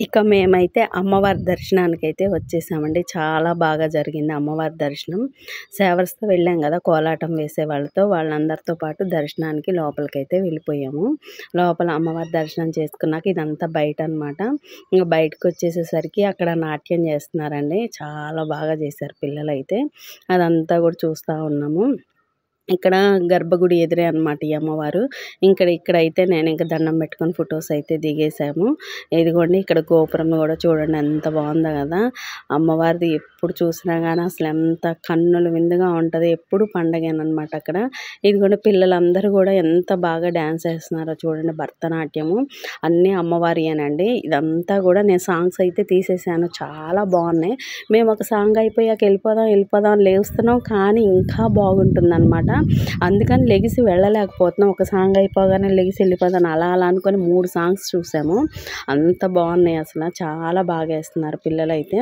ఇక మేమైతే అమ్మవారి దర్శనానికైతే వచ్చేసామండి. చాలా బాగా జరిగింది అమ్మవారి దర్శనం. సేవర్స్‌తో వెళ్ళాం గదా! కోలాటం వేసే వాళ్ళతో, వాళ్ళందరితో పాటు దర్శనానికి లోపలికైతే వెళ్ళిపోయాము. లోపల అమ్మవారి దర్శనం చేసుకున్నాక ఇదంతా బయటనమాట. ఇంక బయటకొచ్చేసేసరికి అక్కడ నాట్యం చేస్తున్నారండి. చాలా బాగా చేశారు పిల్లలైతే. అదంతా కూడా చూస్తా ఉన్నాము. ఇక్కడ గర్భగుడి ఎదురే అనమాట ఈ అమ్మవారు. ఇక్కడైతే నేను ఇంక దండం పెట్టుకొని ఫొటోస్ అయితే దిగేసాము. ఇదిగోండి ఇక్కడ గోపురం కూడా చూడండి ఎంత బాగుందో కదా! అమ్మవారిది ఎప్పుడు చూసినా కానీ అసలు ఎంత కన్నుల విందుగా ఉంటుంది. ఎప్పుడు పండగేనమాట అక్కడ. ఇదిగోండి పిల్లలందరూ కూడా ఎంత బాగా డ్యాన్స్ వేస్తున్నారో చూడండి. భరతనాట్యము అన్నీ అమ్మవారియేనండి. ఇదంతా కూడా నేను సాంగ్స్ అయితే తీసేసాను. చాలా బాగున్నాయి. మేము ఒక సాంగ్ అయిపోయాక వెళ్ళిపోదాం అని లేస్తున్నాం, కానీ ఇంకా బాగుంటుందన్నమాట. అందుకని లెగిసి వెళ్ళలేకపోతున్నాం. ఒక సాంగ్ అయిపోగానే లెగిసి వెళ్ళిపోదాం అలా అనుకొని 3 సాంగ్స్ చూసాము. అంత బాగున్నాయి అసలు. చాలా బాగా వేస్తున్నారు పిల్లలైతే.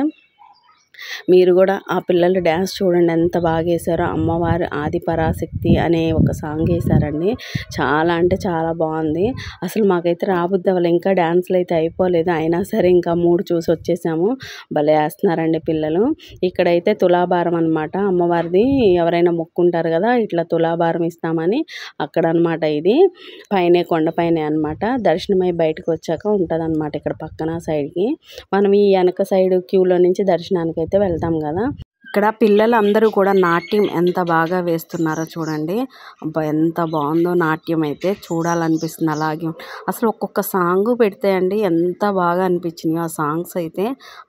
మీరు కూడా ఆ పిల్లలు డ్యాన్స్ చూడండి ఎంత బాగా వేశారో. అమ్మవారు ఆది పరాశక్తి అనే ఒక సాంగ్ వేశారండి. చాలా అంటే చాలా బాగుంది. అసలు మాకైతే రాబుద్ది అవ్వలే. ఇంకా డ్యాన్స్లు అయితే అయిపోలేదు. అయినా సరే ఇంకా 3 చూసి వచ్చేసాము. భలే వేస్తున్నారండి పిల్లలు. ఇక్కడైతే తులాభారం అనమాట అమ్మవారిది. ఎవరైనా మొక్కుంటారు కదా, ఇట్లా తులాభారం ఇస్తామని అక్కడ అనమాట. ఇది పైనే కొండపైనే అనమాట. దర్శనమై బయటకు వచ్చాక ఉంటుంది అనమాట. ఇక్కడ పక్కన సైడ్కి మనం ఈ వెనక సైడ్ క్యూలో నుంచి దర్శనానికి అయితే వెళ్తాం కదా. ఇక్కడ పిల్లలందరూ కూడా నాట్యం ఎంత బాగా వేస్తున్నారో చూడండి. అబ్బా ఎంత బాగుందో నాట్యం అయితే. చూడాలనిపిస్తుంది అలాగే. అసలు ఒక్కొక్క సాంగ్ పెడితే అండి ఎంత బాగా అనిపించింది ఆ సాంగ్స్ అయితే.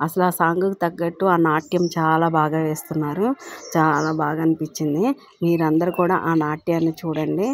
అసలు ఆ సాంగ్కి తగ్గట్టు ఆ నాట్యం చాలా బాగా వేస్తున్నారు. చాలా బాగా అనిపించింది. మీరందరూ కూడా ఆ నాట్యాన్ని చూడండి.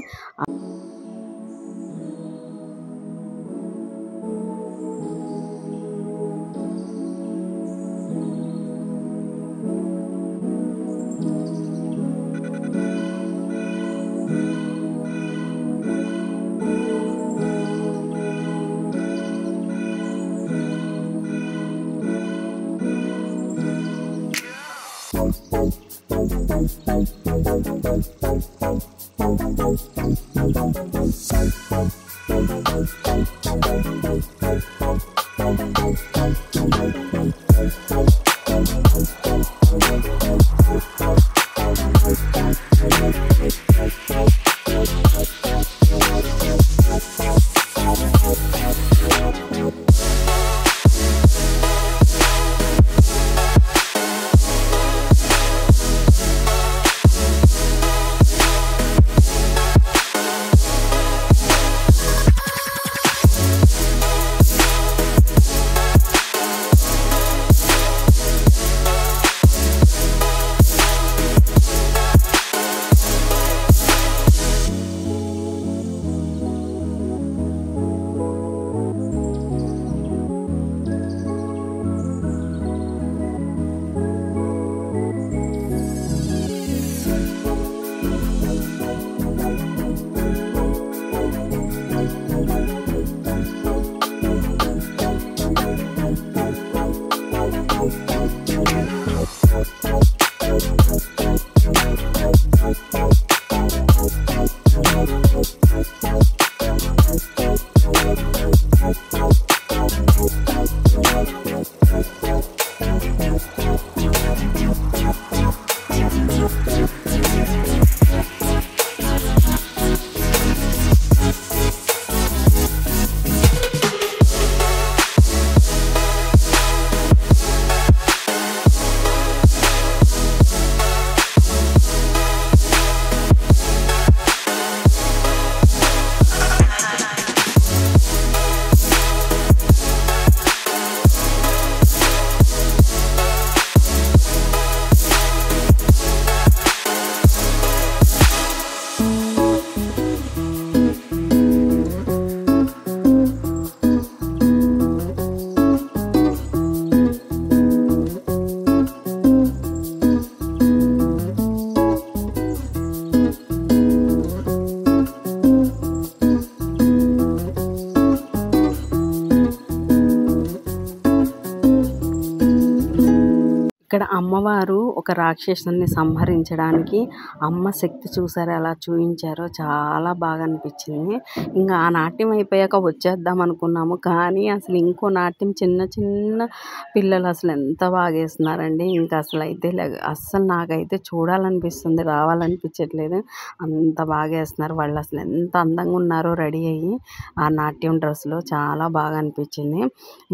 ఇక్కడ అమ్మవారు ఒక రాక్షసుని సంహరించడానికి అమ్మ శక్తి చూసారు ఎలా చూపించారో చాలా బాగా అనిపించింది. ఇంకా ఆ నాట్యం అయిపోయాక వచ్చేద్దాం అనుకున్నాము, కానీ అసలు ఇంకో నాట్యం చిన్న చిన్న పిల్లలు అసలు ఎంత బాగా వేస్తున్నారండి. ఇంకా అసలు అయితే అస్సలు నాకైతే చూడాలనిపిస్తుంది, రావాలనిపించట్లేదు, అంత బాగా వేస్తున్నారు వాళ్ళు. అసలు ఎంత అందంగా ఉన్నారో రెడీ అయ్యి ఆ నాట్యం డ్రెస్లో, చాలా బాగా అనిపించింది.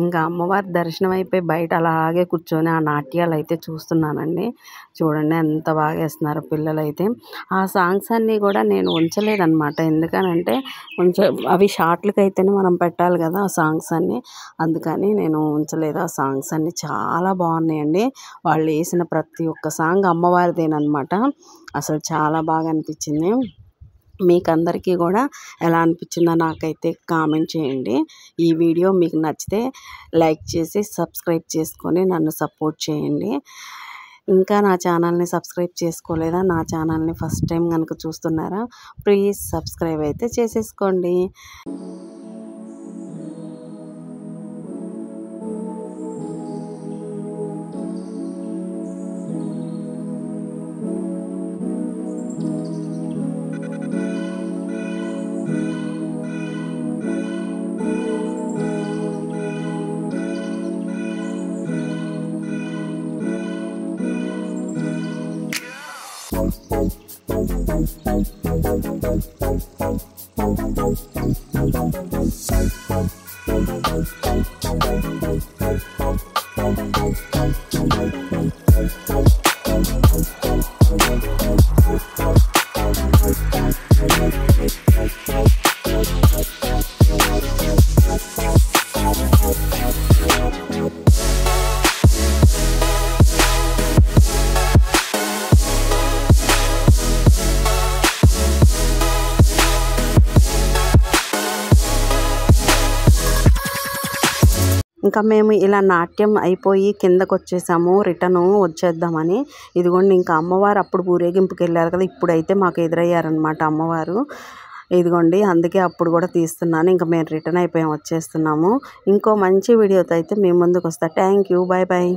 ఇంకా అమ్మవారి దర్శనం అయిపోయి బయట అలాగే కూర్చొని ఆ నాట్యాలు అయితే చూస్తున్నానండి. చూడండి ఎంత బాగా వేస్తున్నారు పిల్లలైతే. ఆ సాంగ్స్ అన్నీ కూడా నేను ఉంచలేదన్నమాట, ఎందుకనంటే కొంచెం అవి షార్ట్లకి అయితేనే మనం పెట్టాలి కదా ఆ సాంగ్స్ అన్నీ, అందుకని నేను ఉంచలేదు. ఆ సాంగ్స్ అన్నీ చాలా బాగున్నాయండి. వాళ్ళు వేసిన ప్రతి ఒక్క సాంగ్ అమ్మవారిదేనమాట. అసలు చాలా బాగా అనిపించింది. మీకు అందరికీ కూడా ఎలా అనిపించిందో నాకైతే కామెంట్ చేయండి. ఈ వీడియో మీకు నచ్చితే లైక్ చేసి సబ్స్క్రైబ్ చేసుకొని నన్ను సపోర్ట్ చేయండి. ఇంకా నా ఛానల్ని సబ్స్క్రైబ్ చేసుకోలేదా, నా ఛానల్ని ఫస్ట్ టైం కనుక చూస్తున్నారా, ప్లీజ్ సబ్స్క్రైబ్ అయితే చేసేసుకోండి. ఇంకా మేము ఇలా నాట్యం అయిపోయి కిందకు వచ్చేసాము, రిటర్న్ వచ్చేద్దామని. ఇదిగోండి ఇంకా అమ్మవారు అప్పుడు ఊరేగింపుకి వెళ్ళారు కదా, ఇప్పుడైతే మాకు ఎదురయ్యారనమాట అమ్మవారు. ఇదిగోండి అందుకే అప్పుడు కూడా తీస్తున్నాను. ఇంకా మేము రిటర్న్ అయిపోయాం, వచ్చేస్తున్నాము. ఇంకో మంచి వీడియోతో అయితే మీ ముందుకు వస్తా. Thank you, bye bye.